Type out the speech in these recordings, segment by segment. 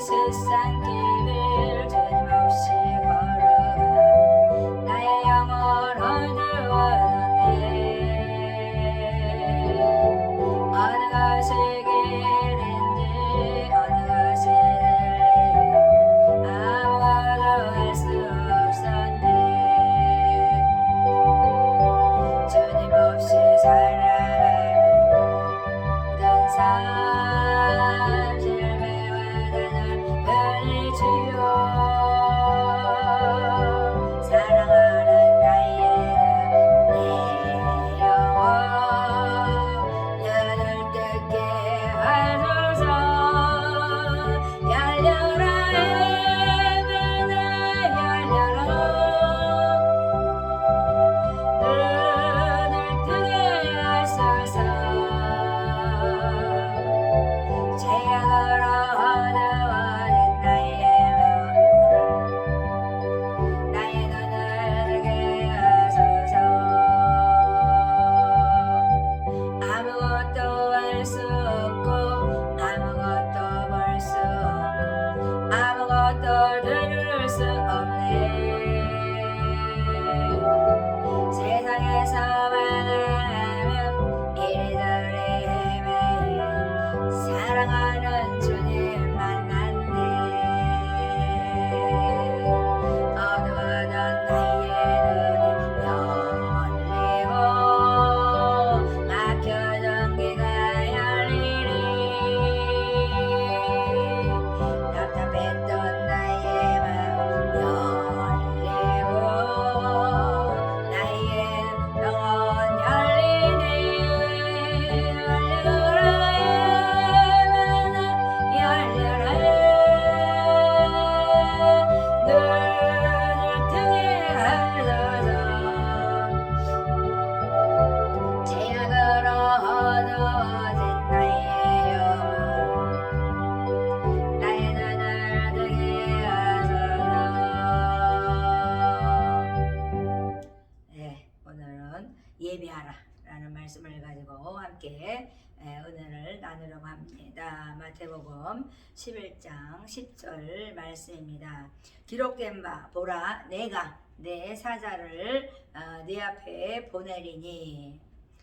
세상 길을 끊임없이 걸어가 나의 영혼을 주었는데 어느 것이 길인지 어느 것이 진리인지 아무것도 알 수 없었네. 주님 없이 살아가는 모든 삶 실패와 단절 뿐이지요. 사랑하는 나의 내 영혼 눈을 뜨게 하소서. 열려라 에베네 열려라 눈을 뜨게 하소서. 죄악으로 어두워진 나의 마음을 나의 눈을 뜨게 하소서. 아무것도 알 수 없고 아무것도 볼 수 없고 아무것도 들을 수 없네. 세상에서만 하며 이리저리 헤매여 사랑하는 주님 만났네. 어두웠던 나의 눈이 열리고 막혀진 귀가 열리니 답답했던 나의 마음 열리고 나의 영혼 열리네. 열려라 에베네 열려라 눈을 뜨게 하소서. 죄악으로 어두워진 나의 영혼 나의 눈을 뜨게 하소서. 네, 오늘은 예비하라 라는 말씀을 가지고 함께 은혜를 나누려고 합니다. 마태복음 11장 10절 말씀입니다. 기록된 바 보라 내가 내 사자를 네 앞에 보내리니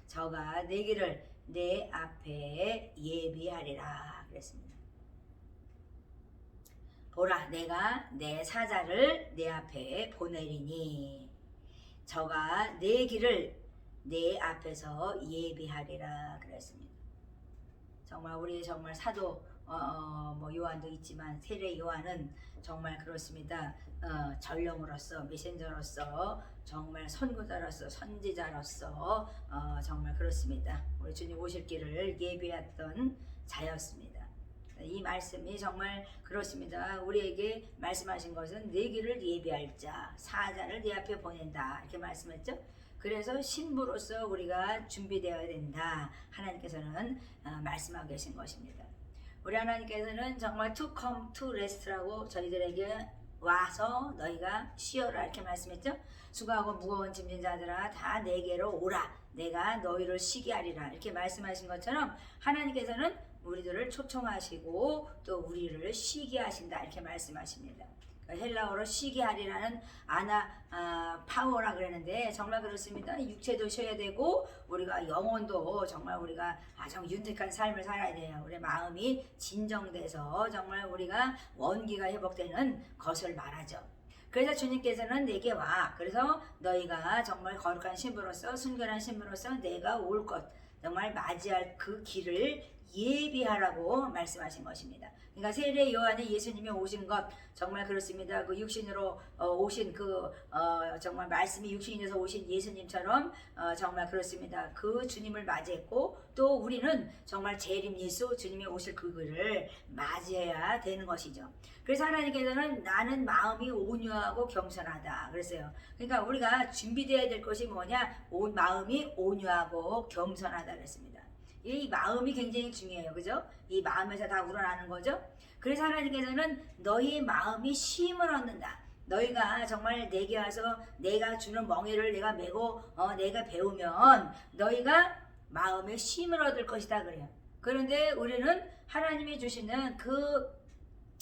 저가 내 길을 내 앞에 예비하리라 그랬습니다. 보라 내가 내 사자를 내 앞에 보내리니 저가 내 길을 내 앞에서 예비하리라 그랬습니다. 정말 우리 정말 사도 뭐 요한도 있지만 세례 요한은 정말 그렇습니다. 전령으로서 메신저로서 정말 선구자로서 선지자로서 정말 그렇습니다. 우리 주님 오실 길을 예비했던 자였습니다. 이 말씀이 정말 그렇습니다. 우리에게 말씀하신 것은 내 길을 예비할 자, 사자를 네 앞에 보낸다 이렇게 말씀했죠. 그래서 신부로서 우리가 준비되어야 된다. 하나님께서는 말씀하고 계신 것입니다. 우리 하나님께서는 정말 to come to rest라고 저희들에게 와서 너희가 쉬어라 이렇게 말씀했죠. 수고하고 무거운 짐진 자들아 다 내게로 오라 내가 너희를 쉬게 하리라 이렇게 말씀하신 것처럼 하나님께서는 우리들을 초청하시고 또 우리를 쉬게 하신다 이렇게 말씀하십니다. 헬라어로 쉬게 하리라는 파워라 그랬는데 정말 그렇습니다. 육체도 쉬어야 되고 우리가 영혼도 정말 우리가 아주 윤택한 삶을 살아야 돼요. 우리 마음이 진정돼서 정말 우리가 원기가 회복되는 것을 말하죠. 그래서 주님께서는 내게 와. 그래서 너희가 정말 거룩한 신부로서 순결한 신부로서 내가 올 것 정말 맞이할 그 길을 예비하라고 말씀하신 것입니다. 그러니까 세례 요한이 예수님이 오신 것 정말 그렇습니다. 그 육신으로 오신 그 정말 말씀이 육신이 돼서 오신 예수님처럼 정말 그렇습니다. 그 주님을 맞이했고 또 우리는 정말 재림 예수 주님이 오실 그를 맞이해야 되는 것이죠. 그래서 하나님께서는 나는 마음이 온유하고 겸손하다 그랬어요. 그러니까 우리가 준비되어야 될 것이 뭐냐? 마음이 온유하고 겸손하다 그랬습니다. 이 마음이 굉장히 중요해요. 그죠? 이 마음에서 다 우러나는 거죠. 그래서 하나님께서는 너희 마음이 쉼을 얻는다. 너희가 정말 내게 와서 내가 주는 멍에를 내가 메고 내가 배우면 너희가 마음에 쉼을 얻을 것이다 그래요. 그런데 우리는 하나님이 주시는 그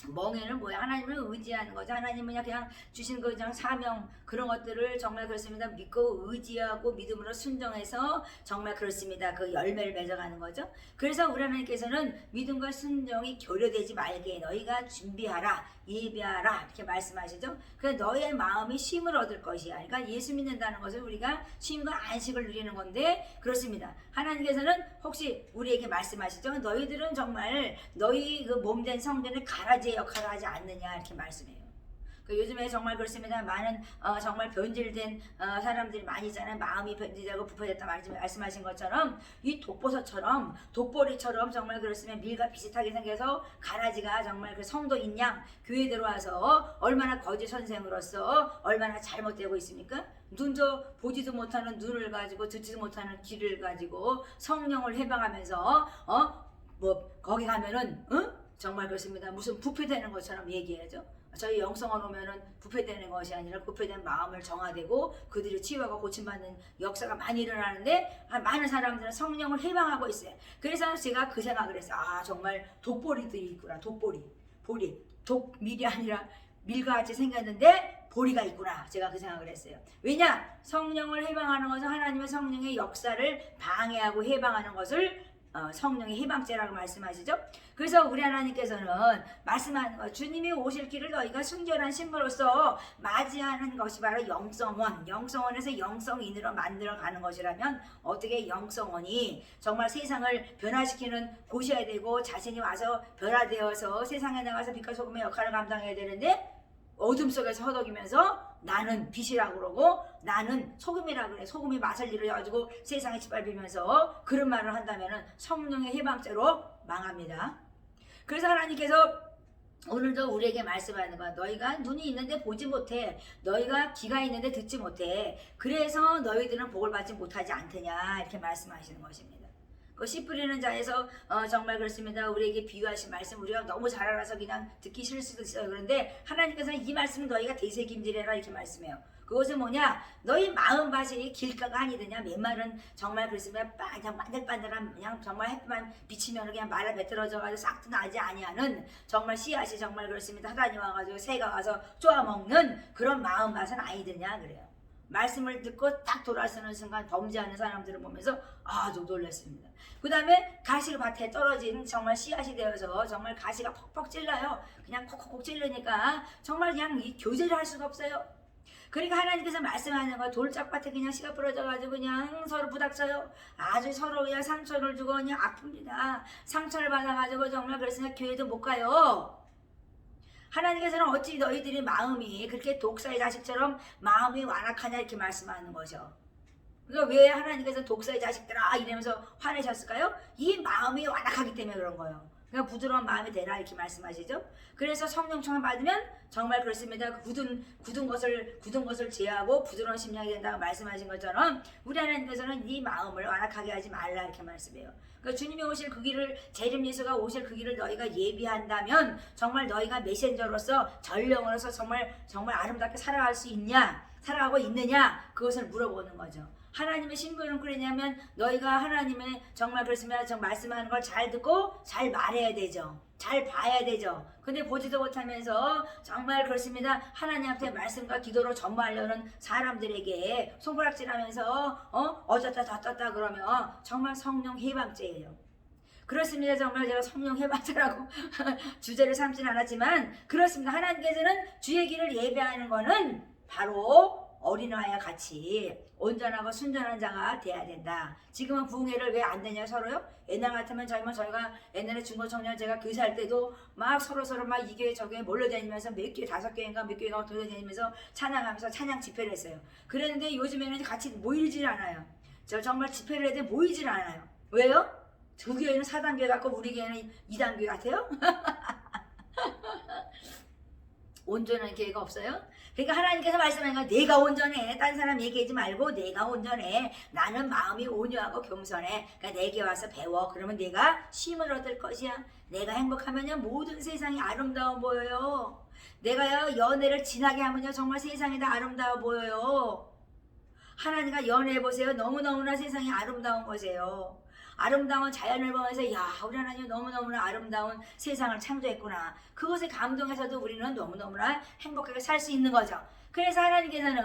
멍에는 뭐야? 하나님을 의지하는 거죠. 하나님은 그냥 주신 그 그냥 사명 그런 것들을 정말 그렇습니다. 믿고 의지하고 믿음으로 순종해서 정말 그렇습니다. 그 열매를 맺어가는 거죠. 그래서 우리 하나님께서는 믿음과 순종이 교류되지 말게 너희가 준비하라, 예비하라 이렇게 말씀하시죠. 그래서 너의 마음이 쉼을 얻을 것이야. 그러니까 예수 믿는다는 것은 우리가 쉼과 안식을 누리는 건데 그렇습니다. 하나님께서는 혹시 우리에게 말씀하시죠. 너희들은 정말 너희 그 몸된 성전을 가라지의 역할을 하지 않느냐 이렇게 말씀해요. 요즘에 정말 그렇습니다. 많은 정말 변질된 사람들이 많이 있잖아요. 마음이 변질되고 부패됐다 말씀하신 것처럼 이 독버섯처럼 독보리처럼 정말 그렇습니다. 밀과 비슷하게 생겨서 가라지가 정말 그 성도인 양 교회 들어와서 얼마나 거짓 선생으로서 얼마나 잘못되고 있습니까? 눈도 보지도 못하는 눈을 가지고 듣지도 못하는 귀를 가지고 성령을 해방하면서 뭐 거기 가면은 정말 그렇습니다. 무슨 부패되는 것처럼 얘기하죠. 저희 영성원 오면은 부패되는 것이 아니라 부패된 마음을 정화되고 그들이 치유하고 고침받는 역사가 많이 일어나는데 많은 사람들은 성령을 해방하고 있어요. 그래서 제가 그 생각을 했어요. 아 정말 독보리들이 있구나. 보리 독밀이 아니라 밀과 같이 생겼는데 보리가 있구나. 제가 그 생각을 했어요. 왜냐? 성령을 해방하는 것은 하나님의 성령의 역사를 방해하고 해방하는 것을 성령의 해방죄라고 말씀하시죠. 그래서 우리 하나님께서는 말씀하는 것, 주님이 오실 길을 너희가 순결한 신부로서 맞이하는 것이 바로 영성원에서 영성인으로 만들어가는 것이라면 어떻게 영성원이 정말 세상을 변화시키는 곳이어야 되고 자신이 와서 변화되어서 세상에 나가서 빛과 소금의 역할을 감당해야 되는데 어둠 속에서 허덕이면서 나는 빛이라고 그러고 나는 소금이라고 그래. 소금이 맛을 잃어가지고 세상에 짓밟으면서 그런 말을 한다면 성령의 해방죄로 망합니다. 그래서 하나님께서 오늘도 우리에게 말씀하는 거야. 너희가 눈이 있는데 보지 못해. 너희가 귀가 있는데 듣지 못해. 그래서 너희들은 복을 받지 못하지 않느냐 이렇게 말씀하시는 것입니다. 그 씨 뿌리는 자에서 정말 그렇습니다. 우리에게 비유하신 말씀 우리가 너무 잘 알아서 그냥 듣기 싫을 수도 있어요. 그런데 하나님께서는 이 말씀은 너희가 되새김질해라 이렇게 말씀해요. 그것은 뭐냐? 너희 마음밭이 길가가 아니더냐? 맨말은 정말 그렇습니다. 그냥 반들반들한 그냥 정말 햇빛만 비치면 그냥 말라 배틀어져가지고 싹도 나지 아니하는 정말 씨앗이 정말 그렇습니다. 하다니 와가지고 새가 와서 쪼아먹는 그런 마음밭은 아니더냐 그래요. 말씀을 듣고 딱 돌아서는 순간 범죄하는 사람들을 보면서 아주 놀랐습니다. 그 다음에 가시밭에 떨어진 정말 씨앗이 되어서 정말 가시가 퍽퍽 찔러요. 그냥 콕콕콕 찔르니까 정말 그냥 이 교제를 할 수가 없어요. 그러니까 하나님께서 말씀하는 거 돌짝밭에 그냥 씨가 부러져가지고 그냥 서로 부닥쳐요. 아주 서로 그냥 상처를 주고 그냥 아픕니다. 상처를 받아가지고 정말 그래서 교회도 못 가요. 하나님께서는 어찌 너희들이 마음이 그렇게 독사의 자식처럼 마음이 완악하냐 이렇게 말씀하는 거죠. 그러니까 왜 하나님께서 독사의 자식들아 이러면서 화내셨을까요? 이 마음이 완악하기 때문에 그런 거예요. 그러니까 부드러운 마음이 되라 이렇게 말씀하시죠. 그래서 성령 충만 받으면 정말 그렇습니다. 굳은 것을 제하고 부드러운 심령이 된다고 말씀하신 것처럼 우리 하나님께서는 이 마음을 완악하게 하지 말라 이렇게 말씀해요. 그러니까 주님이 오실 그 길을 재림 예수가 오실 그 길을 너희가 예비한다면 정말 너희가 메신저로서 전령으로서 정말 아름답게 살아가고 있느냐 그것을 물어보는 거죠. 하나님의 신부는 그러냐면 너희가 하나님의 정말 그렇습니다. 정 말씀하는 걸 잘 듣고 잘 말해야 되죠. 잘 봐야 되죠. 근데 보지도 못하면서 정말 그렇습니다. 하나님 앞에 말씀과 기도로 전무하려는 사람들에게 손가락질하면서 어쩌다 저쩌다 그러면 정말 성령 해방죄예요. 그렇습니다. 정말 제가 성령 해방죄라고 주제를 삼진 않았지만 그렇습니다. 하나님께서는 주의 길을 예배하는 거는 바로 어린아이와 같이 온전하고 순전한 자가 돼야 된다. 지금은 부흥회를 왜 안 되냐 서로요? 옛날 같으면 저희가 옛날에 중고청년 제가 교사할 때도 막 서로 막 이 교회 저 교회 몰려다니면서 몇 교회 5교회인가 몇 교회가 돌려다니면서 찬양하면서 찬양 집회를 했어요. 그랬는데 요즘에는 같이 모이질 않아요. 저 정말 집회를 해도 모이질 않아요. 왜요? 그 교회는 4단교회 같고 우리 교회는 2단교회 같아요? 온전한 교회가 없어요? 그러니까 하나님께서 말씀하는 건 내가 온전해. 딴 사람 얘기하지 말고 내가 온전해. 나는 마음이 온유하고 겸손해. 그러니까 내게 와서 배워. 그러면 내가 쉼을 얻을 것이야. 내가 행복하면요 모든 세상이 아름다워 보여요. 내가요 연애를 진하게 하면요 정말 세상이 다 아름다워 보여요. 하나님과 연애해보세요. 너무너무나 세상이 아름다운 거세요. 아름다운 자연을 보면서 야 우리 하나님 너무너무나 아름다운 세상을 창조했구나. 그것에 감동해서도 우리는 너무너무나 행복하게 살 수 있는 거죠. 그래서 하나님께서는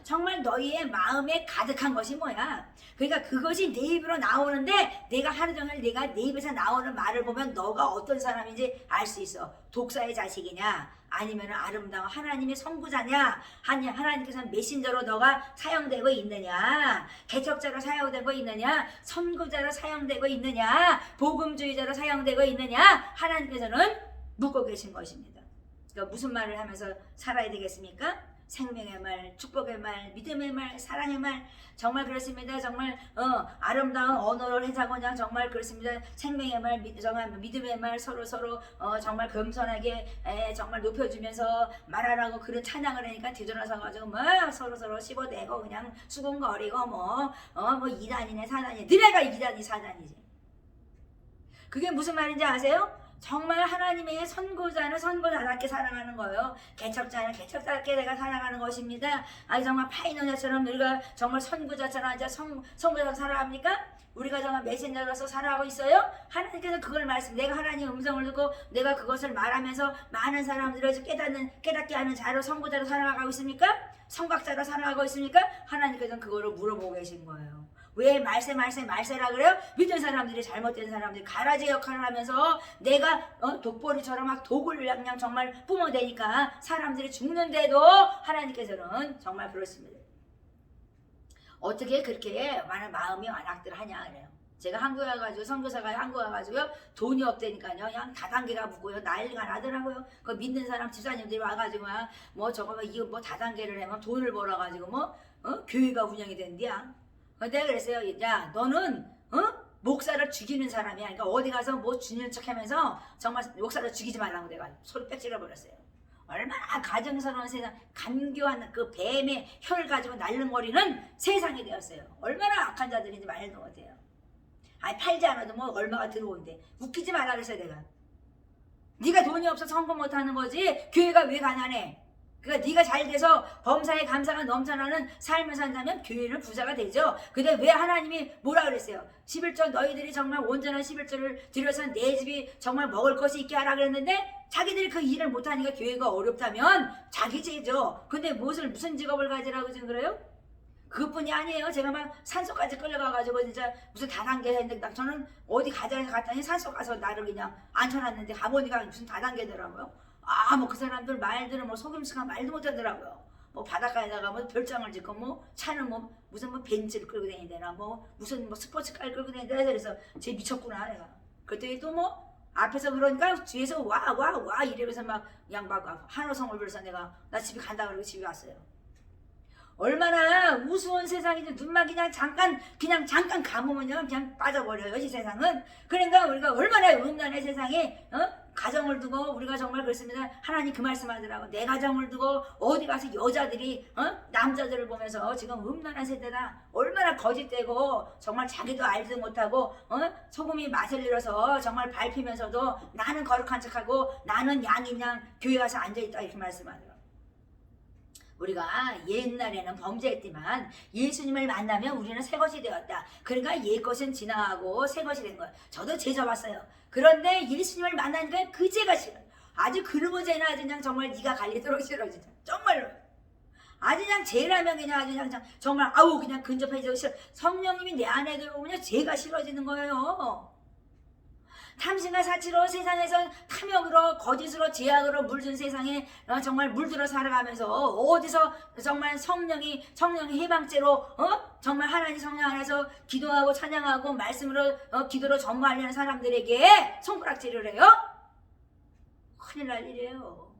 정말 너희의 마음에 가득한 것이 뭐야? 그러니까 그것이 내 입으로 나오는데 내가 하루 종일 내가 내 입에서 나오는 말을 보면 너가 어떤 사람인지 알 수 있어. 독사의 자식이냐? 아니면 아름다운 하나님의 선구자냐? 하나님께서는 메신저로 너가 사용되고 있느냐? 개척자로 사용되고 있느냐? 선구자로 사용되고 있느냐? 복음주의자로 사용되고 있느냐? 하나님께서는 묻고 계신 것입니다. 그러니까 무슨 말을 하면서 살아야 되겠습니까? 생명의 말, 축복의 말, 믿음의 말, 사랑의 말, 정말 그렇습니다. 정말 아름다운 언어를 해서 그냥 정말 그렇습니다. 생명의 말, 정말 믿음의 말, 서로 정말 겸손하게 정말 높여주면서 말하라고 그런 찬양을 하니까 뒤돌아서 가지고 뭐 서로 씹어대고 그냥 수군거리고 뭐 이단이네 사단이네. 너네가 이단이 사단이지. 그게 무슨 말인지 아세요? 정말 하나님의 선구자는 선구자답게 살아가는 거예요. 개척자는 개척자답게 내가 살아가는 것입니다. 아니 정말 파이너냐처럼 우리가 정말 선구자처럼 선구자로 살아갑니까? 우리가 정말 메신저로서 살아가고 있어요? 하나님께서 그걸 내가 하나님의 음성을 듣고 내가 그것을 말하면서 많은 사람들을 깨닫게 하는 자로 선구자로 살아가고 있습니까? 성각자로 살아가고 있습니까? 하나님께서는 그거를 물어보고 계신 거예요. 왜 말세라 그래요? 믿은 사람들이 잘못된 사람들이 가라지 역할을 하면서 내가 독보리처럼 막 독을 그냥 정말 뿜어대니까 사람들이 죽는데도 하나님께서는 정말 그렇습니다. 어떻게 그렇게 많은 마음이 완악들 하냐 그래요. 제가 한국에 와가지고 선교사가 한국에 와가지고요 돈이 없다니까요 그냥 다단계가 묻고요 난리가 나더라고요. 그 믿는 사람 집사님들이 와가지고 뭐 저거 이거 뭐 다단계를 하면 돈을 벌어가지고 교회가 운영이 된대야. 내가 그랬어요. 야 너는 목사를 죽이는 사람이야. 그러니까 어디 가서 뭐 죽이는 척하면서 정말 목사를 죽이지 말라고 내가 소리 빽질러 버렸어요. 얼마나 가정스러운 세상, 간교한 그 뱀의 혀를 가지고 날름거리는 세상이 되었어요. 얼마나 악한 자들인지 말도 못해요. 아니 팔지 않아도 뭐 얼마가 들어온대. 웃기지 말라 그랬어요 내가. 네가 돈이 없어서 성공 못하는 거지 교회가 왜 가난해? 그러니까 네가 잘 돼서 범사에 감사가 넘쳐나는 삶을 산다면 교회는 부자가 되죠. 근데 왜 하나님이 뭐라 그랬어요? 11조 너희들이 정말 온전한 11조를 들여서 내 집이 정말 먹을 것이 있게 하라 그랬는데 자기들이 그 일을 못하니까 교회가 어렵다면 자기 죄죠. 근데 무슨 직업을 가지라고 지금 그래요? 그것뿐이 아니에요. 제가 막 산소까지 끌려가가지고 진짜 무슨 다단계 했는데 저는 어디 가자해서 갔더니 산소 가서 나를 그냥 앉혀놨는데 가보니까 무슨 다단계더라고요. 뭐 그 사람들 말들은 뭐 속임수가 말도 못하더라고요. 뭐 바닷가에다가 뭐 별장을 짓고 뭐 차는 뭐 무슨 뭐 벤츠를 끌고 다니되나 뭐 무슨 뭐 스포츠카를 끌고 다니되나 그래서 쟤 미쳤구나 내가. 그랬더니 또 뭐 앞에서 그러니까 뒤에서 와 이러면서 막 그냥 막 한호성을 불러서 내가 나 집에 간다 그러고 집에 왔어요. 얼마나 우스운 세상이지. 눈만 그냥 잠깐 감으면요 그냥 빠져버려요 이 세상은. 그러니까 우리가 얼마나 음란의 세상에 가정을 두고 우리가 정말 그렇습니다. 하나님 그 말씀하더라고. 내 가정을 두고 어디 가서 여자들이 남자들을 보면서 지금 음란한 세대다. 얼마나 거짓되고 정말 자기도 알지도 못하고 소금이 맛을 잃어서 정말 밟히면서도 나는 거룩한 척하고 나는 양인 양 교회 가서 앉아있다 이렇게 말씀하더라고. 우리가 옛날에는 범죄했지만 예수님을 만나면 우리는 새것이 되었다. 그러니까 옛것은 지나가고 새것이 된 거예요. 저도 죄 져봤어요. 그런데 예수님을 만나니까 그 죄가 싫어요. 아주 그놈의 죄는 아주 그냥 정말 네가 갈리도록 싫어 진짜. 정말로. 아주 그냥 죄라면 그냥 아주 그냥 정말 그냥 근접해지고 싫어. 성령님이 내 안에 들어오면 죄가 싫어지는 거예요. 탐심과 사치로 세상에서 탐욕으로 거짓으로 죄악으로 물든 세상에 정말 물들어 살아가면서 어디서 정말 성령이 해방죄로 정말 하나님 성령 안에서 기도하고 찬양하고 말씀으로 기도로 전무하려는 사람들에게 손가락질을 해요? 큰일 날 일이에요.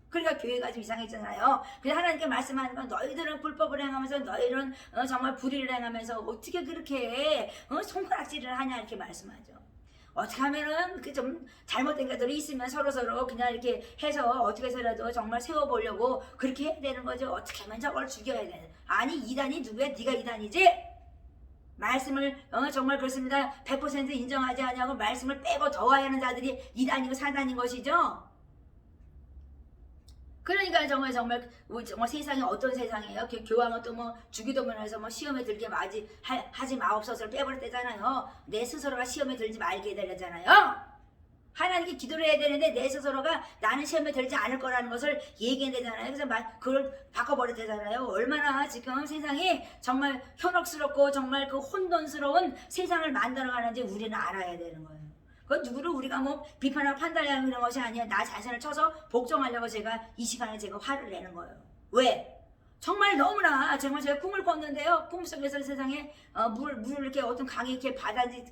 그러니까 교회가 좀 이상했잖아요. 그래서 하나님께 말씀하는 건 너희들은 불법을 행하면서 너희들은 정말 불의를 행하면서 어떻게 그렇게 손가락질을 하냐 이렇게 말씀하죠. 어떻게 하면은 그렇게 좀 잘못된 것들이 있으면 서로 그냥 이렇게 해서 어떻게 해서라도 정말 세워보려고 그렇게 해야 되는 거죠. 어떻게 하면 저걸 죽여야 되는. 아니 이단이 누구야? 네가 이단이지? 말씀을 정말 그렇습니다. 100% 인정하지 않냐고 말씀을 빼고 더하는 자들이 이단이고 사단인 것이죠. 그러니까 정말 세상이 어떤 세상이에요? 교황은 또 뭐 주기도문에서 뭐 시험에 들게 하지 마옵소서를 빼버렸대잖아요. 내 스스로가 시험에 들지 말게 되잖아요. 하나님께 기도를 해야 되는데 내 스스로가 나는 시험에 들지 않을 거라는 것을 얘기해야 되잖아요. 그래서 그걸 바꿔버렸대잖아요. 얼마나 지금 세상이 정말 현혹스럽고 정말 그 혼돈스러운 세상을 만들어가는지 우리는 알아야 되는 거예요. 그건 누구를 우리가 뭐 비판하고 판단하려고 그런 것이 아니라 나 자신을 쳐서 복종하려고 제가 이 시간에 제가 화를 내는 거예요. 왜? 정말 너무나 정말 제가 꿈을 꿨는데요. 꿈속에서 세상에 물을 이렇게 어떤 강이 이렇게 바다지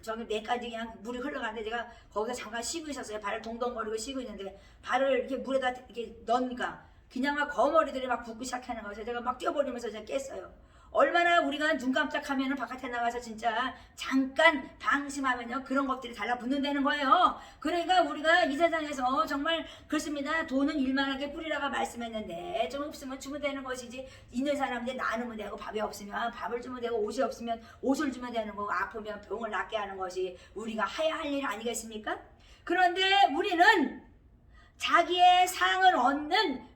저기 내까지 그냥 물이 흘러가는데 제가 거기서 잠깐 쉬고 있었어요. 발을 동동거리고 쉬고 있는데 발을 이렇게 물에다 이렇게 넣으니까 그냥 막 거머리들이 막 붓기 시작하는 거예요. 제가 막 뛰어버리면서 제가 깼어요. 얼마나 우리가 눈 깜짝하면은 바깥에 나가서 진짜 잠깐 방심하면요 그런 것들이 달라붙는다는 거예요. 그러니까 우리가 이 세상에서 정말 그렇습니다. 돈은 일만하게 뿌리라가 말씀했는데 좀 없으면 주면 되는 것이지 있는 사람들 나누면 되고 밥이 없으면 밥을 주면 되고 옷이 없으면 옷을 주면 되는 거고 아프면 병을 낫게 하는 것이 우리가 해야 할 일 아니겠습니까? 그런데 우리는 자기의 상을 얻는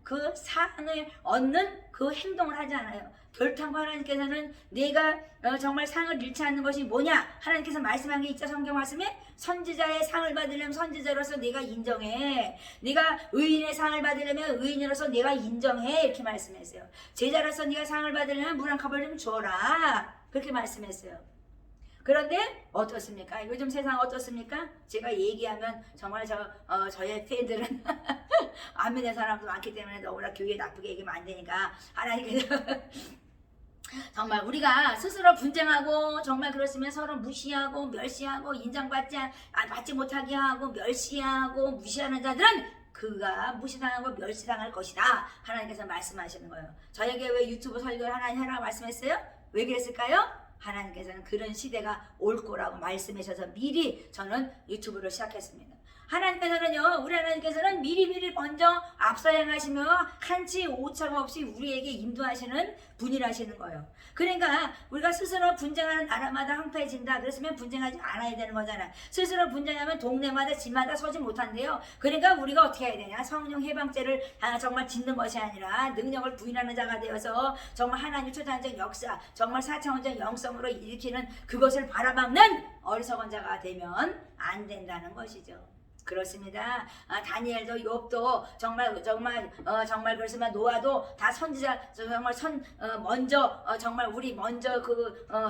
그 행동을 하지 않아요. 결탄과 하나님께서는 내가 정말 상을 잃지 않는 것이 뭐냐? 하나님께서 말씀한 게 있죠. 성경 말씀에 선지자의 상을 받으려면 선지자로서 내가 인정해. 네가 의인의 상을 받으려면 의인으로서 내가 인정해. 이렇게 말씀했어요. 제자로서 네가 상을 받으려면 물 한 컵을 좀 주어라. 그렇게 말씀했어요. 그런데 어떻습니까? 요즘 세상 어떻습니까? 제가 얘기하면 정말 저의 팬들은 안 믿는 사람도 많기 때문에 너무나 교회 나쁘게 얘기하면 안 되니까 하나님께서 정말 우리가 스스로 분쟁하고 정말 그렇으면 서로 무시하고 멸시하고 받지 못하게 하고 멸시하고 무시하는 자들은 그가 무시당하고 멸시당할 것이다. 하나님께서 말씀하시는 거예요. 저에게 왜 유튜브 설교를 하나님 하라고 말씀했어요? 왜 그랬을까요? 하나님께서는 그런 시대가 올 거라고 말씀하셔서 미리 저는 유튜브를 시작했습니다. 하나님께서는요, 우리 하나님께서는 미리 먼저 앞서 행하시며 한치 오차가 없이 우리에게 인도하시는 분이라시는 거예요. 그러니까 우리가 스스로 분쟁하는 나라마다 황폐해진다. 그랬으면 분쟁하지 않아야 되는 거잖아요. 스스로 분쟁하면 동네마다 집마다 서지 못한대요. 그러니까 우리가 어떻게 해야 되냐? 성령 해방죄를 정말 짓는 것이 아니라 능력을 부인하는 자가 되어서 정말 하나님 초자연적 역사, 정말 4차원적 영성으로 일으키는 그것을 바라막는 어리석은 자가 되면 안 된다는 것이죠. 그렇습니다. 다니엘도 욥도 정말 그렇지만 노아도 다 선지자 정말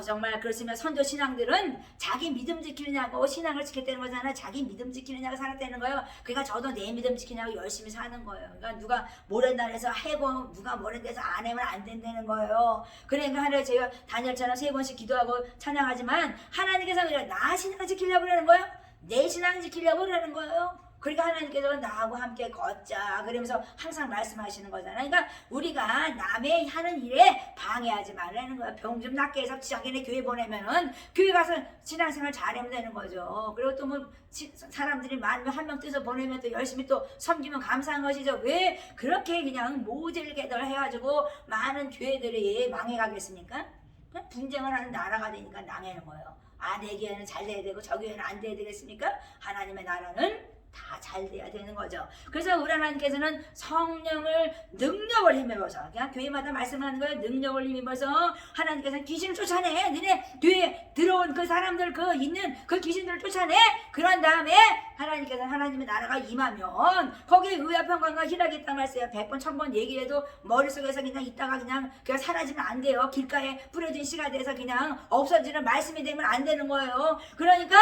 정말 그렇지만 선조 신앙들은 자기 믿음 지키느냐고 신앙을 지켰다는 거잖아. 자기 믿음 지키느냐고 살았다는 거예요. 그러니까 저도 내 믿음 지키냐고 열심히 사는 거예요. 그러니까 누가 모른다 해서 해고 누가 모른다 해서 안 하면 안 된다는 거예요. 그러니까 하루에 제가 다니엘처럼 3번씩 기도하고 찬양하지만 하나님께서 그냥 나 신앙 지키려고 그러는 거예요. 내 신앙 지키려고 그러는 거예요. 그러니까 하나님께서 나하고 함께 걷자 그러면서 항상 말씀하시는 거잖아요. 그러니까 우리가 남의 하는 일에 방해하지 말라는 거야. 병 좀 낫게 해서 자기네 교회 보내면은 교회 가서 신앙생활 잘하면 되는 거죠. 그리고 또 뭐 사람들이 많으면 한 명 떼서 보내면 또 열심히 또 섬기면 감사한 것이죠. 왜 그렇게 그냥 모질게들 해가지고 많은 교회들이 망해가겠습니까? 그냥 분쟁을 하는 나라가 되니까 망하는 거예요. 내 교회는 잘 돼야 되고 저 교회는 안 돼야 되겠습니까? 하나님의 나라는 다 잘 돼야 되는 거죠. 그래서 우리 하나님께서는 성령을 능력을 힘입어서 그냥 교회마다 말씀하는 거예요. 능력을 힘입어서 하나님께서는 귀신을 쫓아내. 너네 교회에 들어온 그 사람들 있는 그 귀신들을 쫓아내. 그런 다음에 하나님께서는 하나님의 나라가 임하면 거기에 의와 평강과 희락이 있단 말이에요. 100번 1000번 얘기해도 머릿속에서 그냥 있다가 그냥 사라지면 안 돼요. 길가에 뿌려진 씨가 돼서 그냥 없어지는 말씀이 되면 안 되는 거예요. 그러니까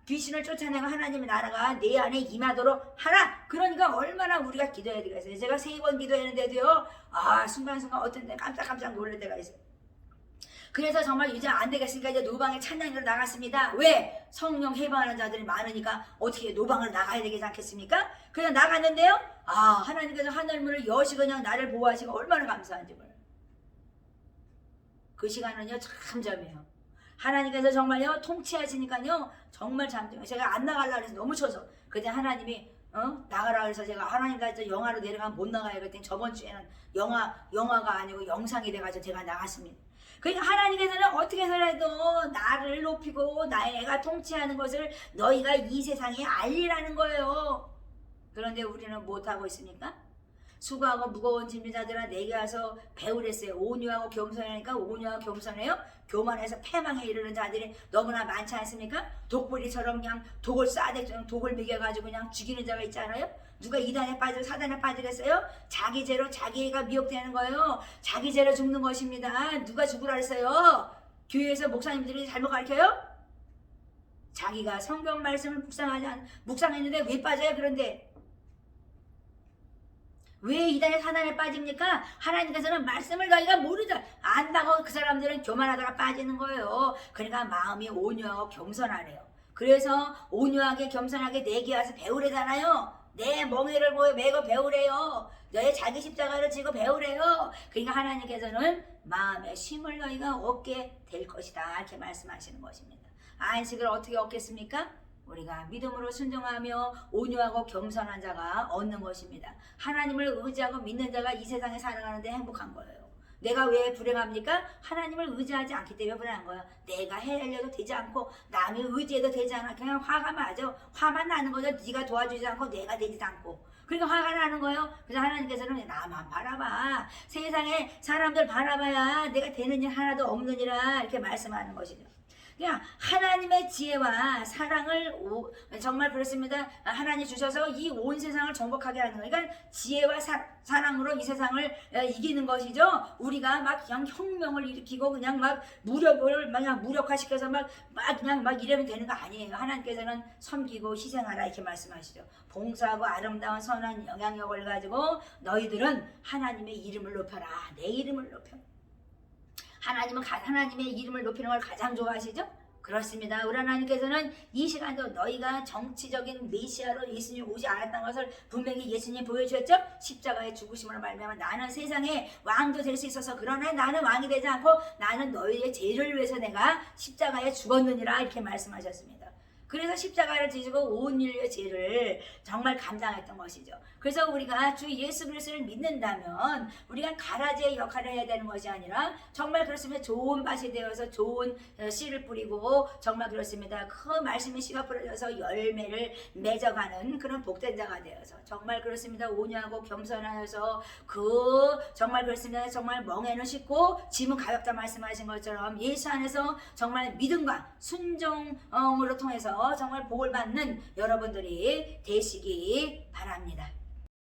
귀신을 쫓아내고 하나님의 나라가 내 안에 임하도록 하라. 그러니까 얼마나 우리가 기도해야 되겠어요. 제가 3번 기도했는데도요. 순간순간 어떤 데 깜짝 놀랄 때가 있어요. 그래서 정말 이제 안 되겠으니까 이제 노방에 찬양으로 나갔습니다. 왜? 성령 해방하는 자들이 많으니까 어떻게 노방을 나가야 되지 않겠습니까? 그냥 나갔는데요. 하나님께서 하늘문을 여시 그냥 나를 보호하시고 얼마나 감사한지 몰라요. 그 시간은요 참 점이에요. 하나님께서 정말요 통치하시니까요 정말 참 제가 안 나가려고 해서 너무 쳐서 그때 하나님이 나가라 그래서 제가 하나님 나 영화로 내려가면 못 나가요. 그랬더니 저번 주에는 영화가 아니고 영상이 돼가지고 제가 나갔습니다. 그러니까 하나님께서는 어떻게 해서라도 나를 높이고 내가 통치하는 것을 너희가 이 세상에 알리라는 거예요. 그런데 우리는 못하고 있으니까 수고하고 무거운 짐진 자들아 내게 와서 배우랬어요. 온유하고 겸손하니까 온유하고 겸손해요. 교만해서 패망에 이르는 자들이 너무나 많지 않습니까? 독불이처럼 그냥 독을 쏴대처럼 독을 먹여가지고 그냥 죽이는 자가 있지 않아요? 누가 이단에 빠지고 사단에 빠지겠어요? 자기 죄로 자기가 미혹되는 거예요. 자기 죄로 죽는 것입니다. 누가 죽으라 했어요? 교회에서 목사님들이 잘못 가르쳐요? 자기가 성경 말씀을 묵상했는데 왜 빠져요? 그런데 왜 이단에 사단에 빠집니까? 하나님께서는 말씀을 너희가 모르자 안다고 그 사람들은 교만하다가 빠지는 거예요. 그러니까 마음이 온유하고 겸손하래요. 그래서 온유하게 겸손하게 내게 와서 배우래잖아요. 내 멍에를 메고 배우래요. 너의 자기 십자가를 지고 배우래요. 그러니까 하나님께서는 마음의 쉼을 너희가 얻게 될 것이다 이렇게 말씀하시는 것입니다. 안식을 어떻게 얻겠습니까? 우리가 믿음으로 순종하며 온유하고 겸손한 자가 얻는 것입니다. 하나님을 의지하고 믿는 자가 이 세상에 살아가는데 행복한 거예요. 내가 왜 불행합니까? 하나님을 의지하지 않기 때문에 불행한 거예요. 내가 해내려도 되지 않고 남이 의지해도 되지 않아. 그냥 화가 맞아. 화만 나는 거죠. 네가 도와주지 않고 내가 되지도 않고. 그러니까 화가 나는 거예요. 그래서 하나님께서는 나만 바라봐. 세상에 사람들 바라봐야 내가 되는 일 하나도 없느니라 이렇게 말씀하는 것이죠. 그냥 하나님의 지혜와 사랑을 정말 그렇습니다. 하나님 주셔서 이 온 세상을 정복하게 하는 거예요. 그러니까 지혜와 사랑으로 이 세상을 이기는 것이죠. 우리가 막 그냥 혁명을 일으키고 그냥 막 무력을 그냥 무력화시켜서 막 그냥 막 이러면 되는 거 아니에요. 하나님께서는 섬기고 희생하라 이렇게 말씀하시죠. 봉사하고 아름다운 선한 영향력을 가지고 너희들은 하나님의 이름을 높여라. 내 이름을 높여. 하나님은 하나님의 이름을 높이는 걸 가장 좋아하시죠? 그렇습니다. 우리 하나님께서는 이 시간도 너희가 정치적인 메시아로 예수님 오지 않았다는 것을 분명히 예수님 보여주셨죠? 십자가의 죽으심으로 말미암아 나는 세상의 왕도 될 수 있어서 그러나 나는 왕이 되지 않고 나는 너희의 죄를 위해서 내가 십자가에 죽었느니라 이렇게 말씀하셨습니다. 그래서 십자가를 지시고 온 인류의 죄를 정말 감당했던 것이죠. 그래서 우리가 주 예수 그리스도를 믿는다면 우리가 가라지의 역할을 해야 되는 것이 아니라 정말 그렇습니다. 좋은 밭이 되어서 좋은 씨를 뿌리고 정말 그렇습니다. 그 말씀의 씨가 뿌려져서 열매를 맺어가는 그런 복된 자가 되어서 정말 그렇습니다. 온유하고 겸손하여서 정말 그렇습니다. 정말 멍에는 쉽고 짐은 가볍다 말씀하신 것처럼 예수 안에서 정말 믿음과 순종으로 통해서 정말 복을 받는 여러분들이 되시기 바랍니다.